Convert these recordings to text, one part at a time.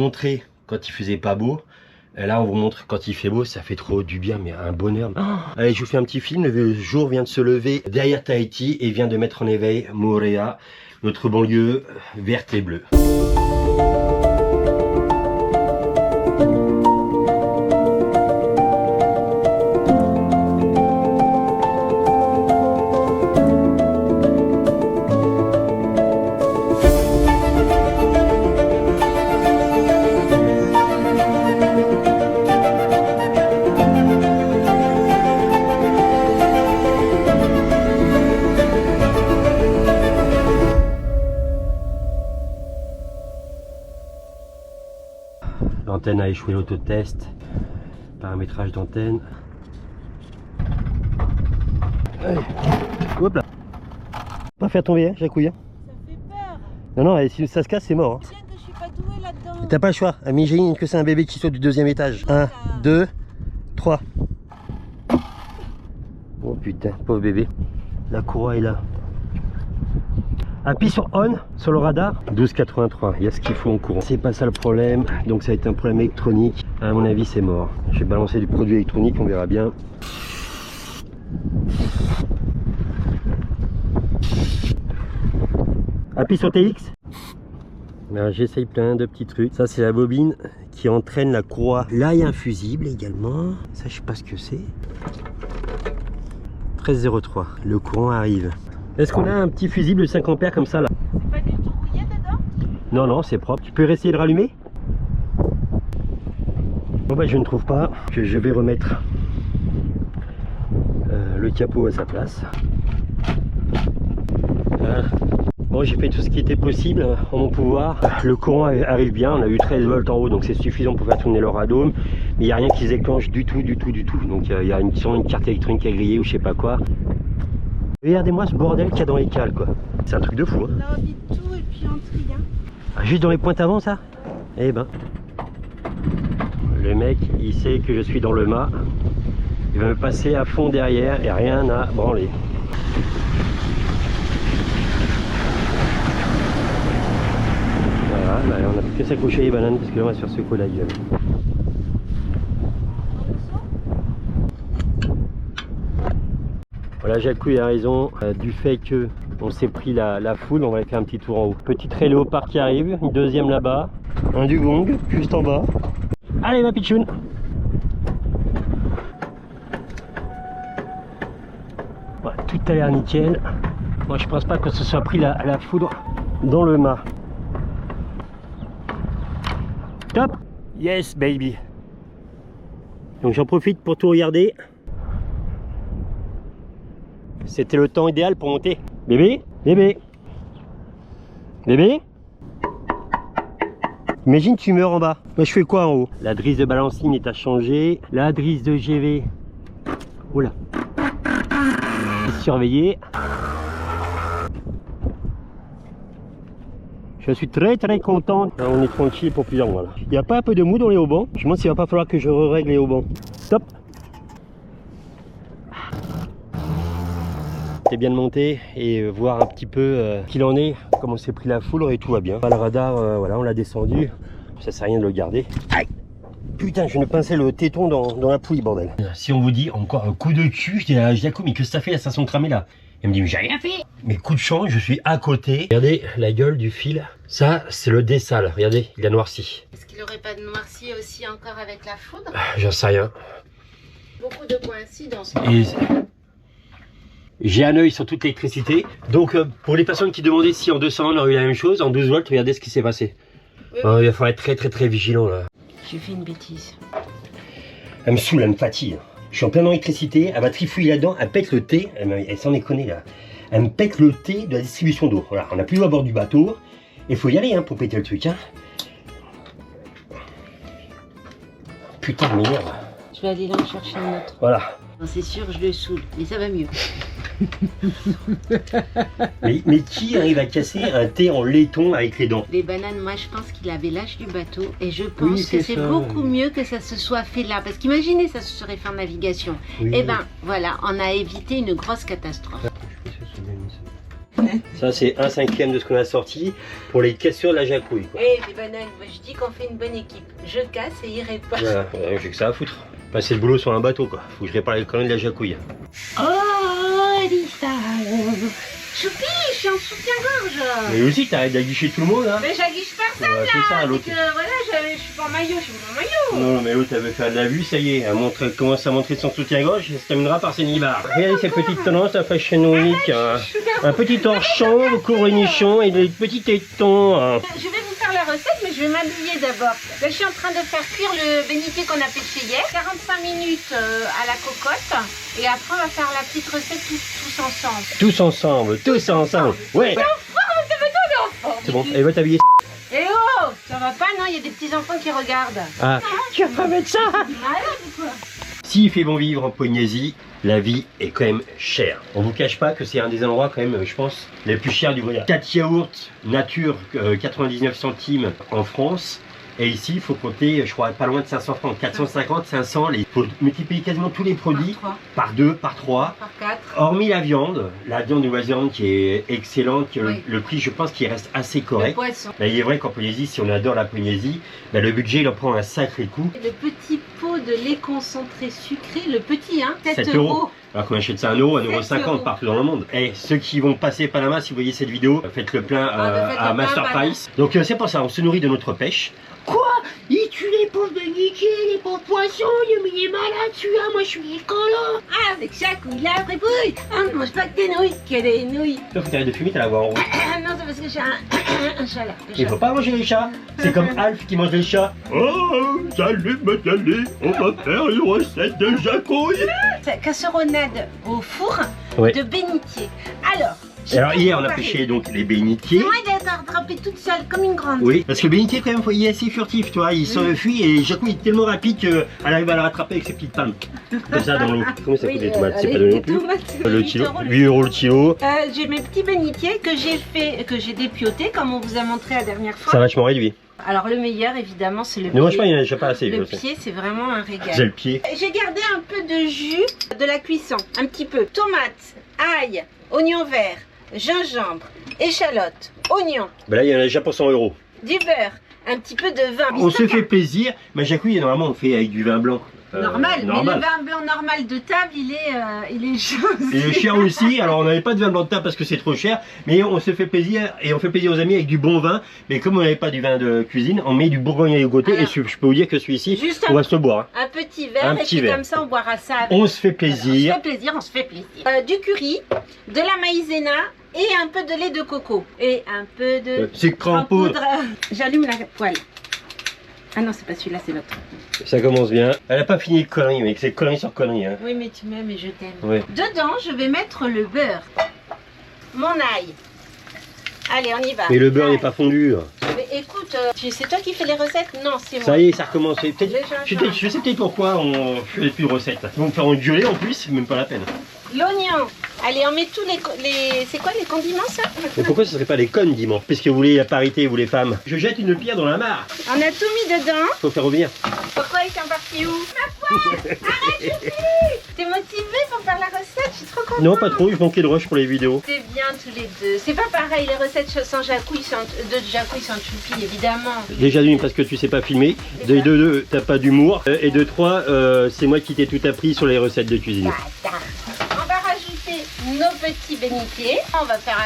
montré quand il faisait pas beau. Et là, on vous montre quand il fait beau, ça fait trop du bien, mais un bonheur. Oh. Allez, je vous fais un petit film. Le jour vient de se lever derrière Tahiti et vient de mettre en éveil Moorea, notre banlieue verte et bleue. L'antenne a échoué l'autotest, paramétrage d'antenne. Hop là. Pas faire tomber, hein, Jacouille. Ça fait peur. Non, non, si ça se casse, c'est mort. Hein. Je que je suis pas douée là-dedans. T'as pas le choix. Imagine que c'est un bébé qui saute du 2e étage. 1, 2, 3. Oh putain, pauvre bébé. La courroie est là. Appuie sur on sur le radar. 12,83. Il y a ce qu'il faut en courant. C'est pas ça le problème. Donc ça va être un problème électronique. À mon avis, c'est mort. Je vais balancer du produit électronique. On verra bien. Appuie sur TX. J'essaye plein de petits trucs. Ça, c'est la bobine qui entraîne la courroie. Là, il y a un fusible également. Ça, je sais pas ce que c'est. 13,03. Le courant arrive. Est-ce qu'on a un petit fusible de 5 ampères comme ça là? C'est pas du tout rouillé dedans? Non, non, c'est propre. Tu peux essayer de rallumer? Bon bah je ne trouve pas. Je vais remettre le capot à sa place. Voilà. Bon, j'ai fait tout ce qui était possible en mon pouvoir. Le courant arrive bien. On a eu 13 volts en haut, donc c'est suffisant pour faire tourner le radome. Mais il n'y a rien qui se déclenche du tout. Donc il y a une carte électronique à griller ou je sais pas quoi. Regardez-moi ce bordel qu'il y a dans les cales quoi. C'est un truc de fou hein. On a envie de tout et puis on trie hein. Ah, juste dans les pointes avant ça? Eh ben. Le mec il sait que je suis dans le mât. Il va me passer à fond derrière et rien à branler. Voilà, là, on a plus que s'accrocher les bananes parce que là on va se faire secouer la gueule. Voilà, Jacouille a raison du fait que on s'est pris la foule, on va aller faire un petit tour en haut. Petit trait léopard qui arrive, une deuxième là-bas, un dugong juste en bas. Allez ma pitchoune. Voilà, tout a l'air nickel. Moi je pense pas que ce soit pris la foudre dans le mât. Top. Yes baby. Donc j'en profite pour tout regarder. C'était le temps idéal pour monter. Bébé, bébé, bébé. Imagine tu meurs en bas. Moi je fais quoi en haut? La drisse de balancine est à changer. La drisse de GV. Oula. Surveillée. Je suis très content. Là, on est tranquille pour plusieurs mois là. Il n'y a pas un peu de mou dans les haubans? Je me demande s'il va pas falloir que je règle les haubans. Stop. C'est bien de monter et voir un petit peu qu'il en est, comment s'est pris la foudre et tout va bien. Le radar, voilà, on l'a descendu, ça sert à rien de le garder. Aïe. Putain, je viens de pincer le téton dans la poulie, bordel. Si on vous dit encore un coup de cul, je dis à Jaco, mais que ça fait la station cramée là? Il me dit, mais j'ai rien fait. Mais coup de chance, je suis à côté. Regardez la gueule du fil. Ça, c'est le dessal. Regardez, il a noirci. Est-ce qu'il n'aurait pas noirci aussi encore avec la foudre? J'en sais rien. Beaucoup de coïncidences. J'ai un œil sur toute l'électricité. Donc pour les personnes qui demandaient si en 200 on aurait eu la même chose, en 12 volts, regardez ce qui s'est passé. Oui. Il va falloir être très vigilant là. J'ai fait une bêtise. Elle me saoule, elle me fatigue. Je suis en pleine électricité, elle va trifouiller là-dedans, elle pète le thé, elle s'en est connue là. Elle me pète le thé de la distribution d'eau. Voilà, on n'a plus à bord du bateau. Il faut y aller hein, pour péter le truc. Hein. Putain de merde. Je vais aller là en chercher un autre. Voilà. C'est sûr, je le saoule, mais ça va mieux. mais qui arrive à casser un thé en laiton avec les dents? Les bananes, moi je pense qu'il avait l'âge du bateau et je pense que c'est beaucoup mieux que ça se soit fait là. Parce qu'imaginez, ça se serait fait en navigation. Oui. Et ben voilà, on a évité une grosse catastrophe. Ça, c'est 1/5 de ce qu'on a sorti pour les cassures de la jacouille. Quoi. Et les bananes, moi, je dis qu'on fait une bonne équipe. Je casse et il répare. Voilà, j'ai que ça à foutre. Passer le boulot sur un bateau, quoi. Faut que je répare les conneries de la jacouille. Oh, Lisa. Choupi, je suis en soutien-gorge. Mais aussi, t'arrêtes d'aguicher tout le monde, hein. Mais j'aguiche personne, Ouais, c'est ça, là. l'autre. C'est que, voilà, je suis pas en maillot, je suis pas en maillot. Non, mais l'autre, elle veut faire de la vue, ça y est. Elle commence à montrer son soutien-gorge et ça se terminera par ses nibards. Regardez cette petite tendance à Fashion Week. Un petit torchon, couvre-nichon et des petits tétons. Hein. Je vais vous faire la recette, mais je vais m'habiller d'abord. Là, je suis en train de faire cuire le bénitier qu'on a pêché hier. 45 minutes à la cocotte. Et après, on va faire la petite recette tous ensemble. Tous ensemble, tous ensemble. Ouais. C'est bon, elle va t'habiller. Eh oh, ça va pas, non? Il y a des petits enfants qui regardent. Ah, tu vas pas mettre ça. Malade ou quoi? S'il fait bon vivre en Polynésie, la vie est quand même chère. On vous cache pas que c'est un des endroits quand même, je pense, les plus chers du voyage. 4 yaourts nature 99 centimes en France. Et ici, il faut compter, je crois, pas loin de 500 francs. 450, 500. Il faut multiplier quasiment tous les produits par 2, par 3. Par 4. Hormis la viande Nouvelle-Zélande qui est excellente, qui Oui. le prix, je pense, qu'il reste assez Le correct. poisson. Mais il est vrai qu'en Polynésie, si on adore la Polynésie, ben, le budget, il en prend un sacré coup. Le petit pot de lait concentré sucré, le petit, hein, 7 7 euros. Alors qu'on achète ça à 1 euro, 7 1,50 € partout dans le monde. Et ceux qui vont passer Panama, si vous voyez cette vidéo, faites le plein faites à le plein, Master voilà. Price. Donc c'est pour ça, on se nourrit de notre pêche. Quoi? Il tue les pauvres bénitiers, les pauvres poissons, il est malade celui-là, moi je suis écolo. Ah, avec chaque couille là, fripouille. On ne mange pas que des nouilles, que des nouilles. Toi, faut t'arrêter de fumer, t'as la voix en rouge. Ah non, c'est parce que j'ai un chat là. Il faut pas manger les chats. C'est comme Alf qui mange les chats. Oh, salut madame, on va faire une recette de jacouille. Casseronnade au four Ouais. de bénitier. Alors, Alors hier on a pêché donc les bénitiers. C'est moi d'être attrapée toute seule comme une grande. Oui, parce que le bénitier quand même, il est assez furtif, tu vois, il s'enfuit et Jacouille est tellement rapide qu'elle arrive à le rattraper avec ses petites palmes. Comme ça dans l'eau. Combien ça coûte les tomates? C'est pas donné non plus. Le kilo, 8 € le kilo. J'ai mes petits bénitiers que j'ai dépiotés comme on vous a montré la dernière fois. Ça a vachement réduit. Alors le meilleur évidemment c'est le Mais moi je pied. pense qu'il n'y en a déjà pas assez. Le pied c'est vraiment un J'ai régal. le pied. J'ai gardé un peu de jus de la cuisson, un petit peu. Tomates, ail, oignon vert, gingembre, échalote, oignon, Ben là il y en a déjà pour 100 €. du beurre, un petit peu de vin. On se fait plaisir, mais Jacouille normalement on fait avec du vin blanc. Normal, mais le vin blanc normal de table, il est chaud. Il est cher aussi, alors on n'avait pas de vin blanc de table parce que c'est trop cher, mais on se fait plaisir et on fait plaisir aux amis avec du bon vin. Mais comme on n'avait pas du vin de cuisine, on met du bourgogne à côté Alors, et je peux vous dire que celui-ci, juste on va se le boire. un petit verre, Un et petit puis verre. comme ça on boira ça avec. On se fait plaisir. On se fait plaisir. Du curry, de la maïzena et un peu de lait de coco. Et un peu de Sucre en poudre. J'allume la poêle. Ah non, c'est pas celui-là, c'est l'autre. Ça commence bien. Elle a pas fini de conneries, mec, c'est conneries sur conneries. Hein. Oui, mais tu m'aimes et je t'aime. Ouais. Dedans, je vais mettre le beurre. Mon ail. Allez, on y va. Mais le beurre Ail. n'est pas fondu. Mais écoute, c'est toi qui fais les recettes? Non, c'est moi. Ça y est, ça recommence. Peut-être, Le gingembre. je sais peut-être pourquoi on fait plus de recettes. Ils vont me faire engueuler en plus, c'est même pas la peine. L'oignon. Allez, on met tous les... C'est quoi les condiments, ça? Mais pourquoi ce serait pas les connes dimanche? Puisque vous voulez la parité, vous les femmes. Je jette une pierre dans la mare. On a tout mis dedans. Faut faire revenir. Pourquoi ils sont partis où? Ma poêle. Arrête, Choupi. T'es motivée pour faire la recette? Je suis trop contente. Non, pas trop, je manquais de rush pour les vidéos. C'est bien tous les deux. C'est pas pareil, les recettes sans Jacouille, de Jacouille sans Choupi, évidemment. Déjà d'une parce que tu sais pas filmer, de deux, t'as pas d'humour, et de trois, c'est moi qui t'ai tout appris sur les recettes de cuisine. Bâtard. On va rajouter nos petits bénitiers. On va faire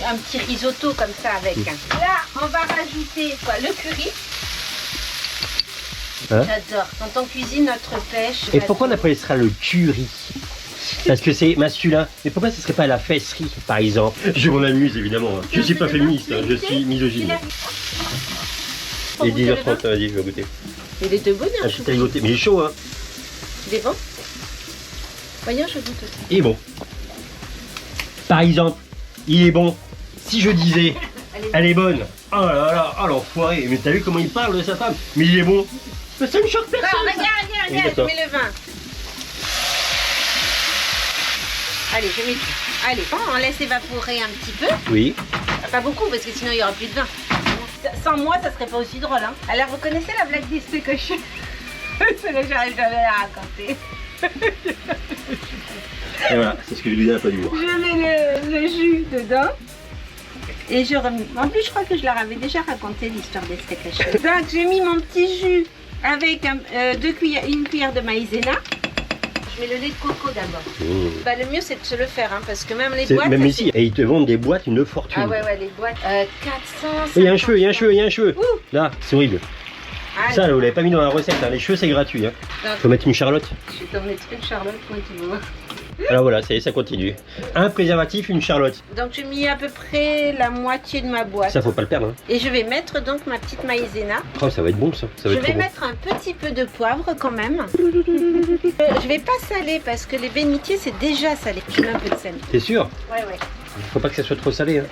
un petit risotto comme ça avec. Là, on va rajouter quoi? Le curry. Hein? J'adore. Quand on cuisine notre pêche. Et pourquoi on appellera le curry? Parce que c'est masculin. Mais pourquoi ce serait pas la fesserie, par exemple? Je m'en amuse évidemment. Je suis pas féministe, hein, je suis misogyne. Pour Et goûter le vin. 10h30, vas-y, je vais goûter. Il est de bonheur. Un petit aligoté, mais il est chaud, hein. Il est bon? Voyons, je goûte. Il est bon. Par exemple, il est bon. Si je disais, elle est bonne. Oh là là, oh l'enfoiré. Mais t'as vu comment il parle de sa femme? Mais il est bon. Mais ça ne choque personne. Bon, ça. regarde, Oui, je d'accord. mets le vin. Allez, je mets tout. Allez, bon, on laisse évaporer un petit peu. Oui. Pas beaucoup, parce que sinon il n'y aura plus de vin. Sans moi, ça serait pas aussi drôle. Hein. Alors, vous connaissez la blague des steaks que je... Celle-là, j'arrive jamais à la raconter. Et voilà, c'est ce que je lui dis à pas d'humour. Je mets le jus dedans. Et en plus, je crois que je leur avais déjà raconté l'histoire des steaks hachés. Donc, j'ai mis mon petit jus avec une cuillère de maïzena. Je mets le lait de coco d'abord. Bah, le mieux, c'est de se le faire, hein, parce que même les boîtes... Même ici, et ils te vendent des boîtes une fortune. Ah ouais, les boîtes. 400... Il y a un cheveu, il y a un cheveu. Ouh. Là, c'est horrible. Ah, ça, là, vous l'avez pas mis dans la recette, hein. Les cheveux, c'est gratuit. Hein. Faut mettre une charlotte. Je vais t'en mettre une charlotte, moi, tu vois. Alors voilà, ça y est, ça continue. Un préservatif, une charlotte. Donc j'ai mis à peu près la moitié de ma boîte. Ça, faut pas le perdre. Hein. Et je vais mettre donc ma petite maïzena. Oh, ça va être bon, ça. Je vais mettre un petit peu de poivre quand même. Je vais pas saler parce que les bénitiers c'est déjà salé. Je mets un peu de sel. T'es sûr? Ouais. Faut pas que ça soit trop salé. Hein.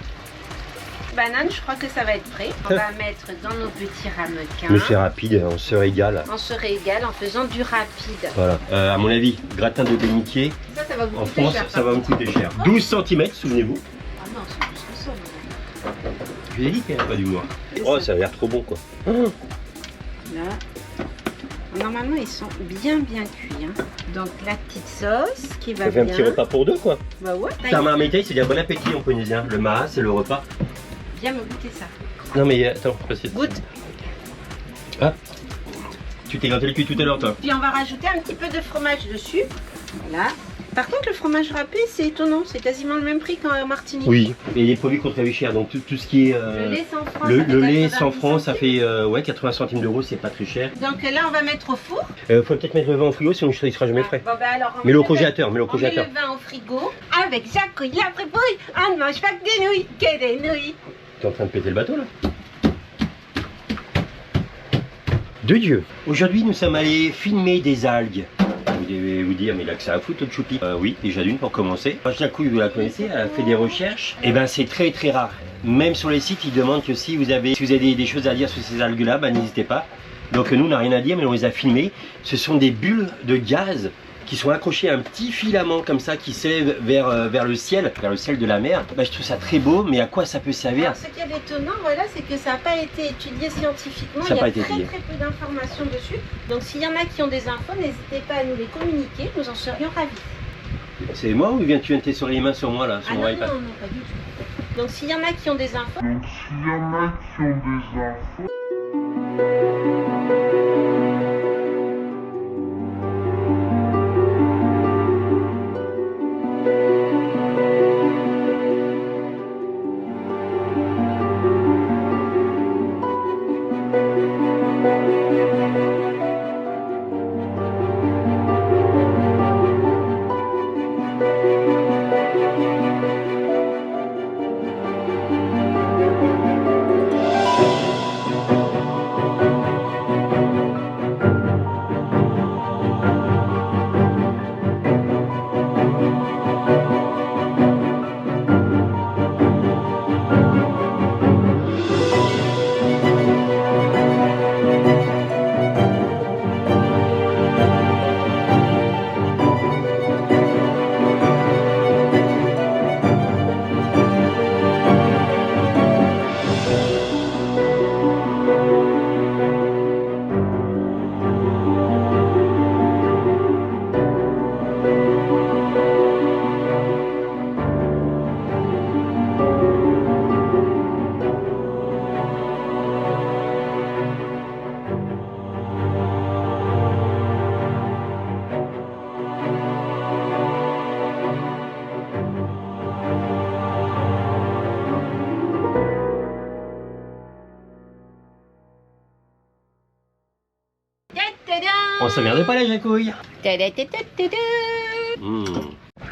Banane, je crois que ça va être prêt. On va mettre dans nos petits ramequins. Mais c'est rapide, on se régale. On se régale en faisant du rapide. Voilà. À mon avis, gratin de bénitier. Ça va vous en coûter France, cher. ça va me coûter cher. 12 cm, souvenez-vous. Ah non, c'est plus que ça. Je vous ai dit qu'il n'y avait pas d'humour. Oh, ça a l'air trop bon, quoi. Là. Normalement, ils sont bien cuits. Hein. Donc la petite sauce qui va Ça fait bien. un petit repas pour deux, quoi. Bah ouais. Tamarmité, c'est dire bon appétit en polynésien. Le maha, c'est le repas. Viens me goûter ça. Non mais attends, parce que... Goûte. Ah, tu t'es gratté le cul tout à l'heure, toi. Puis on va rajouter un petit peu de fromage dessus. Voilà. Par contre, le fromage râpé, c'est étonnant. C'est quasiment le même prix qu'en Martinique. Oui, et les produits coûtent très cher. Donc tout ce qui est... Le lait sans francs. le lait 100 francs, ça fait 80 centimes d'euros, c'est pas très cher. Donc là, on va mettre au four. Faut peut-être mettre le vin au frigo, sinon il sera jamais frais. Bon, ben alors, Mais au congélateur, on met le vin au frigo. Avec Jacques, la fripouille, on ne mange pas que des nouilles, que des nouilles. T'es en train de péter le bateau là? De Dieu. Aujourd'hui nous sommes allés filmer des algues. Vous devez vous dire mais là que ça a foutre le choupi. Oui, déjà d'une pour commencer. Jacouille, vous la connaissez, elle a fait des recherches. Et ben c'est très rare. Même sur les sites ils demandent que si vous avez des choses à dire sur ces algues là, ben n'hésitez pas. Donc nous on n'a rien à dire mais on les a filmées. Ce sont des bulles de gaz qui sont accrochés à un petit filament comme ça qui s'élève vers le ciel de la mer. Bah, je trouve ça très beau, mais à quoi ça peut servir? Alors, ce qui est étonnant, voilà, c'est que ça n'a pas été étudié scientifiquement. Ça Il y a très peu d'informations dessus. Donc s'il y en a qui ont des infos, n'hésitez pas à nous les communiquer, nous en serions ravis. C'est moi ou tu viens de tester les mains sur moi là, sur Ah mon non, iPad? non, pas du tout. Donc s'il y en a qui ont des infos, On s'emmerde pas la jacouille. tadadadadada.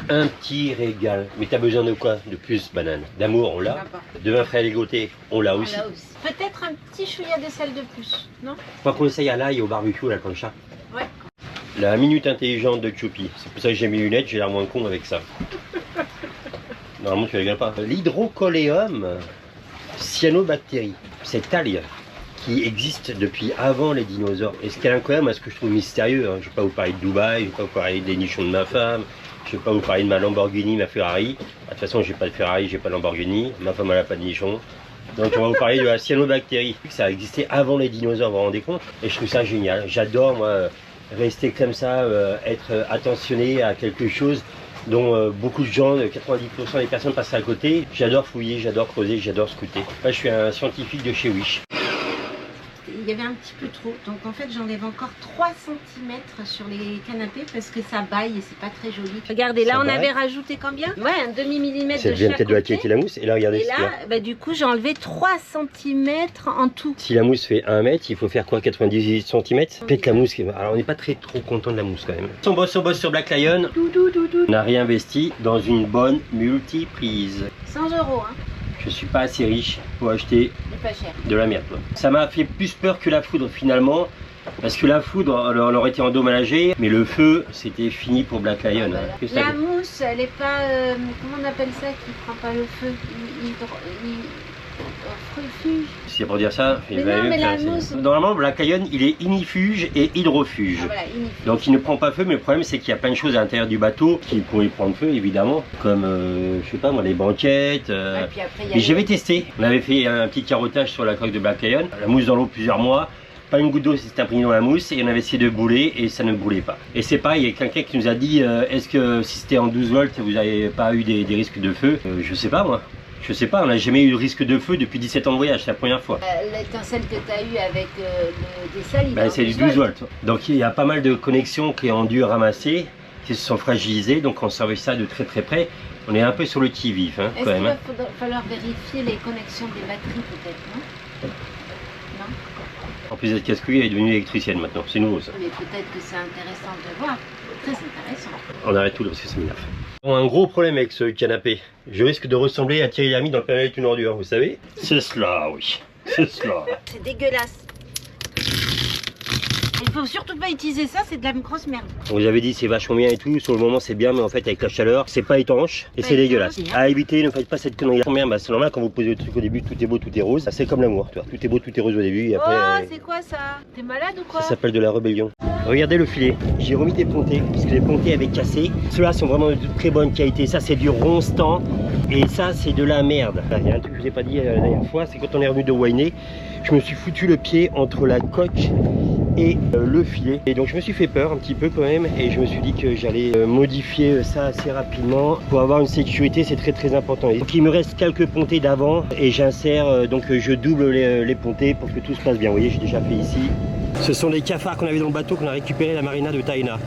Un petit régal. Mais t'as besoin de quoi de plus, banane? D'amour, on l'a. De vin frais à ligoter, on l'a aussi. Peut-être un petit chouïa de sel de plus, non? Faut qu'on essaye à l'ail et au barbecue, là, comme ça. Ouais. La minute intelligente de Choupi. C'est pour ça que j'ai mes lunettes, j'ai l'air moins con avec ça. Normalement, tu rigoles pas. L'hydrocoléum cyanobactérie. Cette algue qui existe depuis avant les dinosaures. Et ce qui est incroyable, moi, ce que je trouve mystérieux, hein, je ne vais pas vous parler de Dubaï, je ne vais pas vous parler des nichons de ma femme, je ne vais pas vous parler de ma Lamborghini, ma Ferrari. De toute façon, j'ai pas de Ferrari, j'ai pas de Lamborghini, ma femme elle n'a pas de nichon. Donc on va vous parler de la cyanobactérie. Ça a existé avant les dinosaures, vous vous rendez compte? Et je trouve ça génial. J'adore, moi, rester comme ça, être attentionné à quelque chose dont beaucoup de gens, 90% des personnes passent à côté. J'adore fouiller, j'adore creuser, j'adore scruter. Moi, je suis un scientifique de chez Wish. Il y avait un petit peu trop, donc en fait j'enlève encore 3 cm sur les canapés parce que ça baille et c'est pas très joli. Regardez, là Ça on baille. avait rajouté combien? Ouais, un demi-millimètre Ça de vient chaque peut-être de la côté. qualité de la mousse. Et là, regardez Et ce qu'il y a. là, bah, du coup j'ai enlevé 3 cm en tout. Si la mousse fait 1 mètre, il faut faire quoi, 98 cm? Peut-être la mousse. Alors on n'est pas trop content de la mousse quand même. On bosse sur Black Lion. On a réinvesti dans une bonne multiprise. 100 €, hein. Je suis pas assez riche pour acheter C'est pas cher. de la merde. Ça m'a fait plus peur que la foudre finalement. Parce que la foudre, elle aurait été endommagée, mais le feu, c'était fini pour Black Lion. Voilà. Qu'est-ce que ça La fait mousse, elle est pas. Comment on appelle ça qui prend pas le feu? Refuge. C'est pour dire ça. Mais non, mais la mousse. Normalement, Black Lion, il est ignifuge et hydrofuge. Ah, voilà, ignifuge. Donc il ne prend pas feu, mais le problème c'est qu'il y a plein de choses à l'intérieur du bateau qui pourraient prendre feu évidemment, comme je sais pas moi, les banquettes. Et puis après, il y a Mais j'avais testé, on avait fait un petit carottage sur la coque de Black Lion, la mousse dans l'eau plusieurs mois, pas une goutte d'eau s'est imprégnée dans la mousse et on avait essayé de brûler et ça ne brûlait pas. Et c'est pareil, il y a quelqu'un qui nous a dit est-ce que si c'était en 12 volts vous n'avez pas eu des risques de feu? Je sais pas moi. Je sais pas, on n'a jamais eu de risque de feu depuis 17 ans de voyage, c'est la première fois. L'étincelle que tu as eue avec des salives. Ben, c'est du 12 volts. Donc il y a pas mal de connexions qui ont dû ramasser, qui se sont fragilisées, donc on surveille ça de très très près. On est un peu sur le qui-vif hein, Est-ce quand qu'il même. va falloir vérifier les connexions des batteries peut-être, non? Non? En plus d'être casse-couille, elle est devenue électricienne maintenant, c'est nouveau ça. Mais peut-être que c'est intéressant de voir. Très intéressant. On arrête tout là parce que ça m'énerve. Bon, un gros problème avec ce canapé, je risque de ressembler à Thierry Lhermitte dans Le Père Noël est une ordure, vous savez? C'est cela, oui, c'est cela. C'est dégueulasse. Il faut surtout pas utiliser ça, c'est de la grosse merde. On vous avait dit c'est vachement bien et tout, sur le moment c'est bien, mais en fait avec la chaleur, c'est pas étanche et Pas c'est dégueulasse. étanche, hein. À éviter, ne faites pas cette connerie. Combien? Bah, c'est normal quand vous posez le truc au début, tout est beau, tout est rose. C'est comme l'amour, tu vois. Tout est beau, tout est rose au début et après. Oh, c'est quoi ça? T'es malade ou quoi? Ça s'appelle de la rébellion. Regardez le filet, j'ai remis des pontées, parce que les pontées avaient cassé. Ceux-là sont vraiment de très bonne qualité, ça c'est du Ronstant, et ça c'est de la merde. Il y a un truc que je vous ai pas dit la dernière fois, c'est quand on est revenu de Wainé, je me suis foutu le pied entre la coque et le filet. Et donc je me suis fait peur un petit peu quand même, et je me suis dit que j'allais modifier ça assez rapidement. Pour avoir une sécurité, c'est très très important. Donc il me reste quelques pontées d'avant, et j'insère, donc je double les pontées pour que tout se passe bien. Vous voyez, j'ai déjà fait ici. Ce sont des cafards qu'on avait dans le bateau qu'on a récupéré à la marina de Taïna.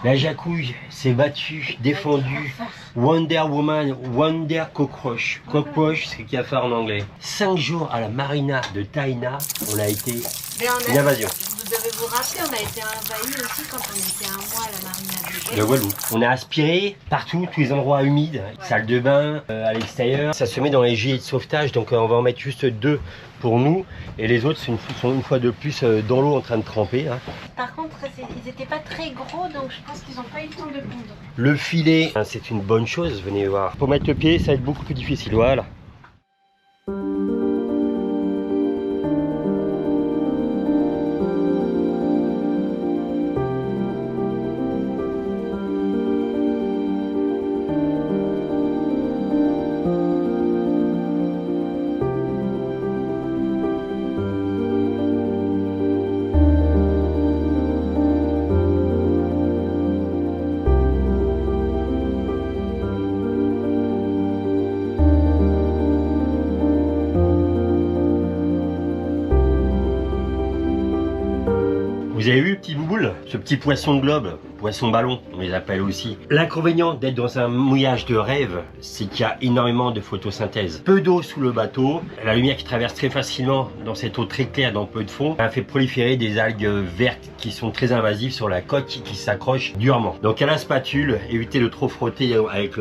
La jacouille s'est battue, défendue. Wonder Woman, Wonder Cockroach. Cockroach, c'est cafard en anglais. 5 jours à la marina de Taïna, on a été une invasion. Vous devez vous rappeler, on a été envahis aussi quand on était un mois à la marina De Guadeloupe. On a aspiré partout, tous les endroits humides, salle de bain, à l'extérieur. Ça se met dans les gilets de sauvetage, donc on va en mettre juste 2 pour nous. Et les autres sont une fois de plus dans l'eau en train de tremper. Hein. Par contre, ils n'étaient pas très gros, donc je pense qu'ils n'ont pas eu le temps de pondre. Le filet, hein, c'est une bonne chose, venez voir. Pour mettre le pied, ça va être beaucoup plus difficile, voilà. Vous avez vu le petit bouboule? Ce petit poisson de globe, poisson ballon, on les appelle aussi. L'inconvénient d'être dans un mouillage de rêve, c'est qu'il y a énormément de photosynthèse. Peu d'eau sous le bateau, la lumière qui traverse très facilement dans cette eau très claire dans peu de fond, a fait proliférer des algues vertes qui sont très invasives sur la coque qui s'accrochent durement. Donc à la spatule, évitez de trop frotter avec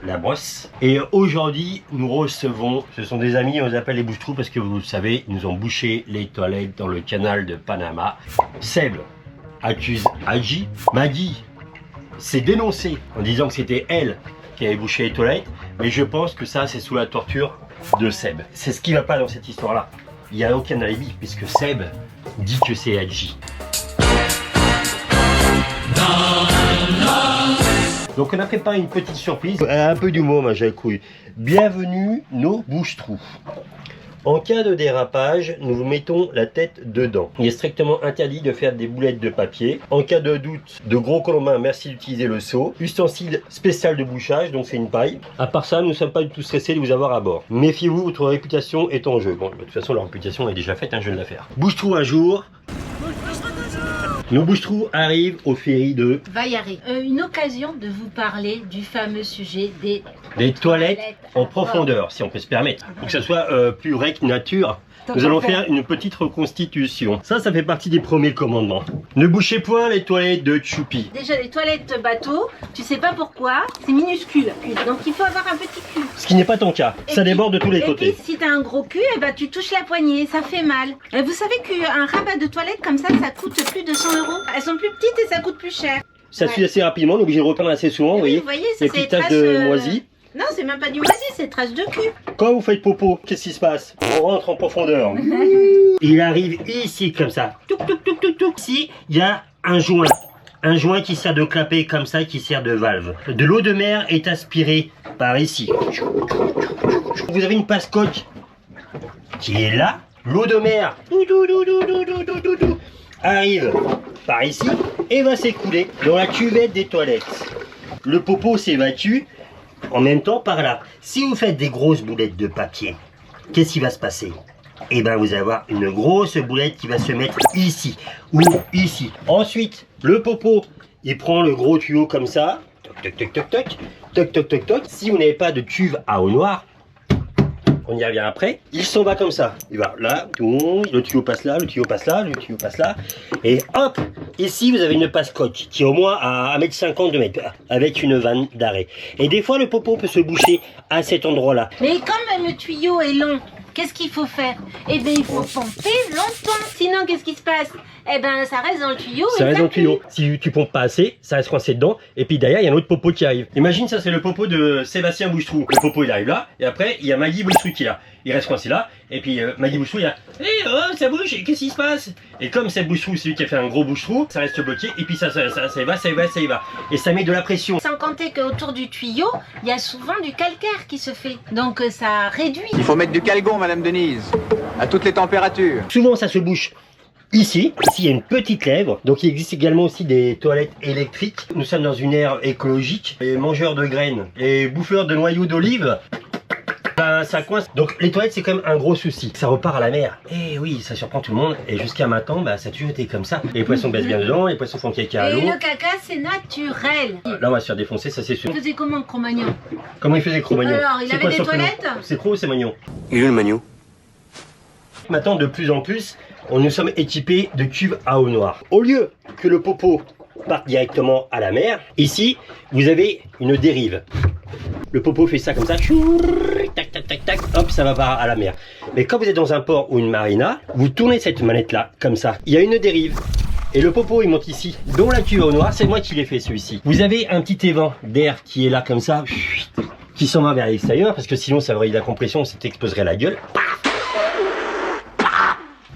la brosse. Et aujourd'hui, nous recevons, ce sont des amis, on les appelle les bouche-trous parce que vous le savez, ils nous ont bouché les toilettes dans le canal de Panama. Seb accuse Hadji. Maggie s'est dénoncée en disant que c'était elle qui avait bouché les toilettes, mais je pense que ça, c'est sous la torture de Seb. C'est ce qui va pas dans cette histoire-là. Il n'y a aucun alibi puisque Seb dit que c'est Hadji. Donc on a préparé une petite surprise, un peu d'humour ma jacouille. Bienvenue nos bouche-trous. En cas de dérapage, nous vous mettons la tête dedans. Il est strictement interdit de faire des boulettes de papier. En cas de doute, de gros colombins, merci d'utiliser le seau. Ustensile spécial de bouchage, donc c'est une paille. À part ça, nous ne sommes pas du tout stressés de vous avoir à bord. Méfiez-vous, votre réputation est en jeu. Bon, de toute façon, la réputation est déjà faite, je viens de la faire. Bouche-trou un jour. Nos bouche-trous arrivent au ferry de Vaillaré. Une occasion de vous parler du fameux sujet des toilettes en profondeur, si on peut se permettre. Pour que ça soit plus rec nature, nous allons faire une petite reconstitution. Ça fait partie des premiers commandements. Ne bouchez point les toilettes de Choupi. Déjà les toilettes bateau, tu sais pas pourquoi, c'est minuscule. Donc il faut avoir un petit cul. Ce qui n'est pas ton cas. Ça déborde de tous les côtés. Et puis si t'as un gros cul, eh ben, tu touches la poignée, ça fait mal. Vous savez qu'un rabat de toilette comme ça coûte plus de 100 €. Elles sont plus petites et ça coûte plus cher. Ça suit assez rapidement, on est obligé de reprendre assez souvent, vous voyez. Ça, les petites taches de moisi. Non, c'est même pas du moisi, c'est traces de cul. Quand vous faites popo, qu'est-ce qui se passe? On rentre en profondeur. Il arrive ici comme ça. Touc, touc, touc, touc, touc. Ici, il y a un joint. Un joint qui sert de clapet comme ça, qui sert de valve. De l'eau de mer est aspirée par ici. Vous avez une passe-coque qui est là. L'eau de mer arrive par ici et va s'écouler dans la cuvette des toilettes. Le popo s'évacue en même temps par là. Si vous faites des grosses boulettes de papier, qu'est-ce qui va se passer? Eh bien, vous allez avoir une grosse boulette qui va se mettre ici ou ici. Ensuite, le popo, il prend le gros tuyau comme ça. Toc, toc, toc, toc, toc, toc, toc, toc. Si vous n'avez pas de cuve à eau noire, on y revient après, il s'en va comme ça. Il va là, le tuyau passe là, le tuyau passe là, le tuyau passe là. Et hop, ici vous avez une passe-coque qui est au moins à 1,50 m de mètre, avec une vanne d'arrêt. Et des fois le popo peut se boucher à cet endroit-là. Mais comme le tuyau est long, qu'est-ce qu'il faut faire? Eh bien il faut pomper longtemps. Sinon qu'est-ce qui se passe? Eh ben ça reste dans le tuyau. Ça reste dans le tuyau. Si tu pompes pas assez, ça reste coincé dedans. Et puis derrière, il y a un autre popo qui arrive. Imagine ça, c'est le popo de Sébastien Bouchetrou. Le popo il arrive là. Et après, il y a Maggie Bouchetrou qui est là. Il reste coincé là. Et puis Maggie Bouchetrou, il y a oh, ça bouge. Qu'est-ce qui se passe? Et comme c'est Bouchetrou, c'est lui qui a fait un gros bouchetrou, ça reste bloqué. Et puis ça y va. Et ça met de la pression. Sans compter qu'autour du tuyau, il y a souvent du calcaire qui se fait. Donc ça réduit. Il faut mettre du calgon, Madame Denise, à toutes les températures. Souvent, ça se bouche. Ici, il y a une petite lèvre, donc il existe également aussi des toilettes électriques. Nous sommes dans une ère écologique. Les mangeurs de graines, les bouffeurs de noyaux d'olive, ben, ça coince. Donc les toilettes c'est quand même un gros souci. Ça repart à la mer. Et oui, ça surprend tout le monde. Et jusqu'à maintenant, ben, ça a toujours été comme ça. Les poissons baissent bien dedans, les poissons font caca à l'eau. Et le caca c'est naturel. Là on va se faire défoncer, ça c'est sûr. Il faisait comment Cro-Magnon? Comment il faisait Cro-Magnon? Alors, il avait des toilettes? C'est Cro ou c'est Magnon? Il est où le Magnon? Maintenant, de plus en plus, nous sommes équipés de cuves à eau noire. Au lieu que le popo parte directement à la mer, ici, vous avez une dérive. Le popo fait ça comme ça, tac, tac, tac, tac, hop, ça va à la mer. Mais quand vous êtes dans un port ou une marina, vous tournez cette manette-là, comme ça. Il y a une dérive. Et le popo, il monte ici, dont la cuve à eau noire, c'est moi qui l'ai fait celui-ci. Vous avez un petit évent d'air qui est là, comme ça, qui s'en va vers l'extérieur, parce que sinon, ça aurait eu de la compression, ça t'exposerait la gueule.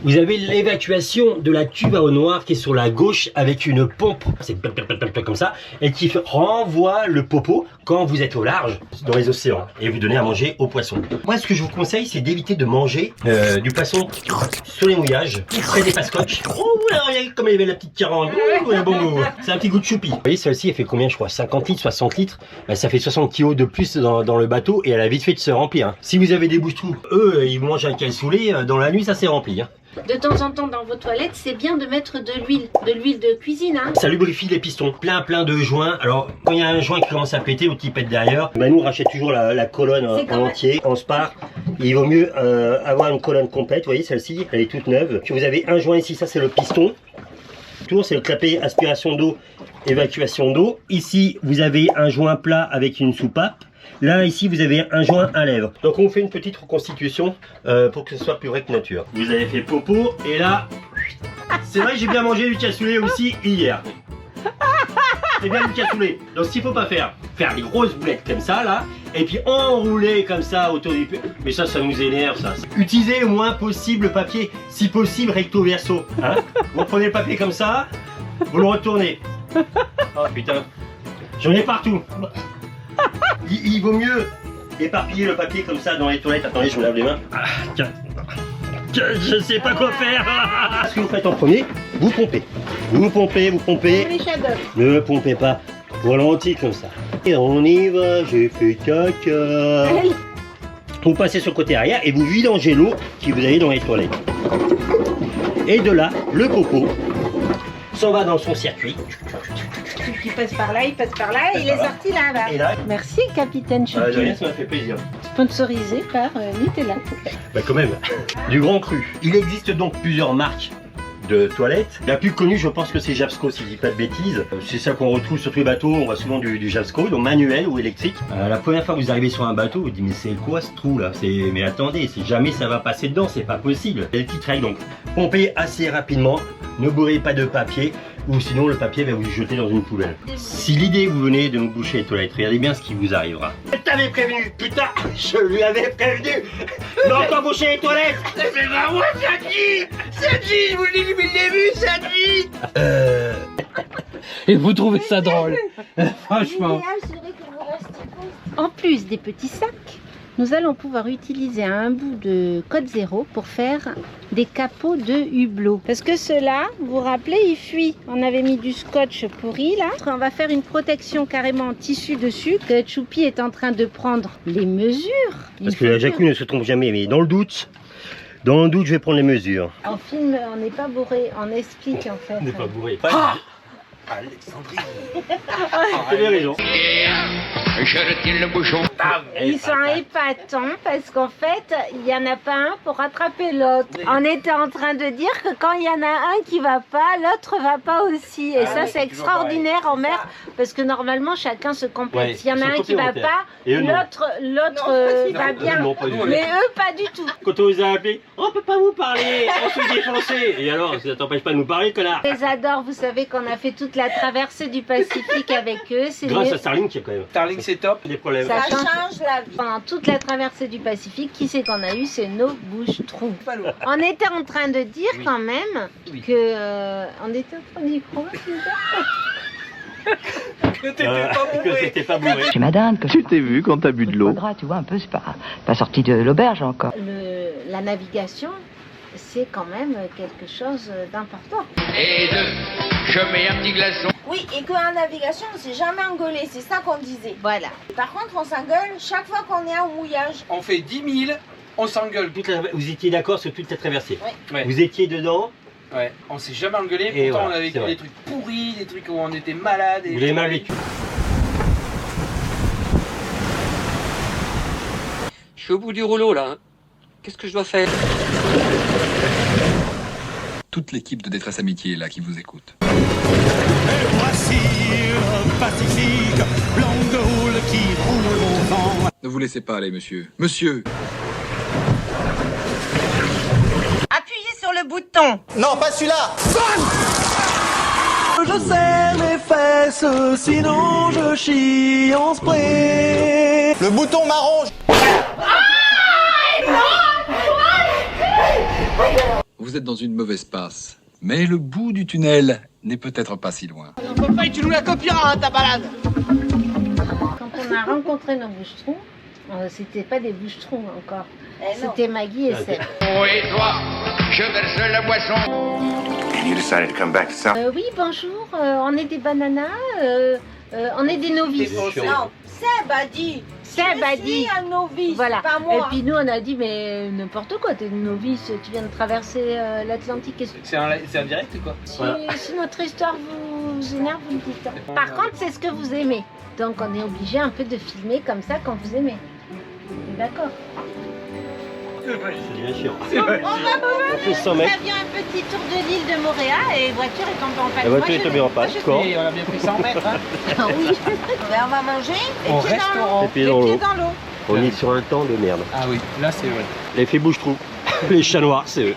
Vous avez l'évacuation de la cuve à eau noire qui est sur la gauche avec une pompe, c'est comme ça, et qui renvoie le popo quand vous êtes au large dans les océans et vous donnez à manger aux poissons. Moi, ce que je vous conseille, c'est d'éviter de manger du poisson sur les mouillages, près des passe-coques. Oh, regardez comme il y avait la petite carotte. Bon, c'est un petit goût de choupi. Vous voyez, celle-ci, elle fait combien, je crois, 50 litres, 60 litres. Ben, ça fait 60 kg de plus dans le bateau et elle a vite fait de se remplir. Hein. Si vous avez des bouches-trous, eux, ils mangent un cassoulet, dans la nuit, ça s'est rempli. Hein. De temps en temps dans vos toilettes, c'est bien de mettre de l'huile de cuisine. Hein. Ça lubrifie les pistons, plein de joints. Alors quand il y a un joint qui commence à péter ou qui pète derrière, ben nous on rachète toujours la colonne en entier, en spar. Il vaut mieux avoir une colonne complète, vous voyez celle-ci, elle est toute neuve. Puis vous avez un joint ici, ça c'est le piston. Tour, c'est le clapet aspiration d'eau, évacuation d'eau. Ici vous avez un joint plat avec une soupape. Là, ici, vous avez un joint à lèvres. Donc, on fait une petite reconstitution pour que ce soit plus vrai que nature. Vous avez fait popo et là, c'est vrai que j'ai bien mangé du cassoulet aussi hier. C'est bien du cassoulet. Donc, ce qu'il ne faut pas faire des grosses boulettes comme ça, là, et puis enrouler comme ça autour du... Mais ça nous énerve, ça. Utilisez le moins possible le papier, si possible recto verso. Hein, vous prenez le papier comme ça, vous le retournez. Oh putain, j'en ai partout. Il vaut mieux éparpiller le papier comme ça dans les toilettes. Attendez, je me lave les mains. Ah, tiens. Je sais pas quoi faire. Ce que vous faites en premier, vous pompez. Vous pompez, vous pompez. Les shadows. Ne pompez pas. Ralenti comme ça. Et on y va, j'ai fait caca. Allez. Vous passez sur le côté arrière et vous vidangez l'eau que vous avez dans les toilettes. Et de là, le popo s'en va dans son circuit. Il passe par là, il passe par là, il est sorti là-bas. Et là, Merci, capitaine de Choupi. rien, ça m'a fait plaisir. Sponsorisé par Nutella. Bah quand même, du grand cru. Il existe donc plusieurs marques de toilettes. La plus connue, je pense que c'est Japsco, si je dis pas de bêtises. C'est ça qu'on retrouve sur tous les bateaux, on voit souvent du Japsco, donc manuel ou électrique. La première fois que vous arrivez sur un bateau, vous dites mais c'est quoi ce trou là? Mais attendez, si jamais ça va passer dedans, c'est pas possible. Il y a des petites règles, donc pompez assez rapidement, ne bourrez pas de papier, ou sinon le papier va vous jeter dans une poubelle. Si l'idée vous venez de nous boucher les toilettes, regardez bien ce qui vous arrivera. Je t'avais prévenu, putain, je lui avais prévenu. Non, pas boucher les toilettes. C'est pas moi, ça dit, je vous l'ai dit depuis le début, ça dit. Et vous trouvez ça drôle? Franchement. En plus des petits sacs, nous allons pouvoir utiliser un bout de code zéro pour faire des capots de hublot. Parce que ceux-là, vous vous rappelez, ils fuient. On avait mis du scotch pourri là. On va faire une protection carrément en tissu dessus. Que Choupi est en train de prendre les mesures. Parce que la Jacqueline ne se trompe jamais, mais dans le doute, je vais prendre les mesures. En film, on n'est pas bourré, on explique en fait. On n'est pas bourré. Alexandrie. T'as bien raison. Je retiens le bouchon. Ils sont épatants parce qu'en fait, il n'y en a pas un pour rattraper l'autre. On était en train de dire que quand il y en a un qui va pas, l'autre va pas aussi. Et ça, c'est extraordinaire en mer parce que normalement, chacun se complète. Ouais, S'il y en a un qui va pas, Et eux, non. l'autre va bien. Non, pas du tout. Mais eux, pas du tout. Quand on les a appelés, on peut pas vous parler, on se fait défoncer. Et alors, ça t'empêche pas de nous parler, connard? Je les adore, vous savez qu'on a fait toute la traversée du Pacifique avec eux. C'est Grâce les- à Starlink, il y a quand même Starlink, c'est top. des problèmes. Ça change la vie. Pendant toute la traversée du Pacifique, qui c'est qu'on a eu? C'est nos bouches-trous. Pas lourd. On était en train de dire Oui. quand même Oui. que on était en train d'y croire. Que t'étais pas Que bourré. c'était pas bourré. C'est madame que Tu t'es vu quand t'as bu de l'eau? faudra, tu vois, un peu, c'est pas sorti de l'auberge encore. La navigation, c'est quand même quelque chose d'important. Et deux, je mets un petit glaçon. Oui, et qu'en navigation, on s'est jamais engueulé, c'est ça qu'on disait. Voilà. Par contre, on s'engueule chaque fois qu'on est en mouillage. On fait 10 000, on s'engueule. Vous étiez d'accord sur toute la traversée. Ouais. Vous étiez dedans. Ouais, on s'est jamais engueulé, Et pourtant voilà, on avait c'est vécu vrai. des trucs pourris, des trucs où on était malade. Vous l'avez mal vécu. Je suis au bout du rouleau là. Hein. Qu'est-ce que je dois faire? Toute l'équipe de Détresse Amitié est là qui vous écoute. Ne vous laissez pas aller, monsieur. Monsieur! Appuyez sur le bouton. Non, pas celui-là. Je serre mes fesses, sinon je chie en spray. Le bouton marron. Vous êtes dans une mauvaise passe. Mais le bout du tunnel n'est peut-être pas si loin. Papa, tu nous la copieras, hein, ta balade. Quand on a rencontré nos bouches-trous, c'était pas des bouches-trous encore. Eh non. C'était Maggie et Seb. Oh, et toi, je verse la boisson. You decided to come back to South. Oui, bonjour, on est des bananas, on est des novices. Non, Seb a dit. Seb a Je dit. suis un novice, Voilà. pas Et moi. puis nous, on a dit, mais n'importe quoi, t'es une novice, tu viens de traverser l'Atlantique. C'est un direct ou quoi? Si notre histoire vous énerve, vous le dites. Par contre, c'est ce que vous aimez. Donc on est obligé un peu de filmer comme ça quand vous aimez. D'accord. C'est bien chiant. On va fait 100 mètres. On a bien un petit tour de l'île de Moréa et voiture est tombée en panne. La voiture Moi, est je tombée vais- en panne, moi, je d'accord. Et on a bien pris 100 mètres. Hein. vais- Ah oui. On va manger et Au pieds dans restaurant. l'eau. Et pieds dans l'eau. dans l'eau. On est sur un temps de merde. Ah oui, là c'est vrai. L'effet bouche-trou. Les chats noirs, c'est eux.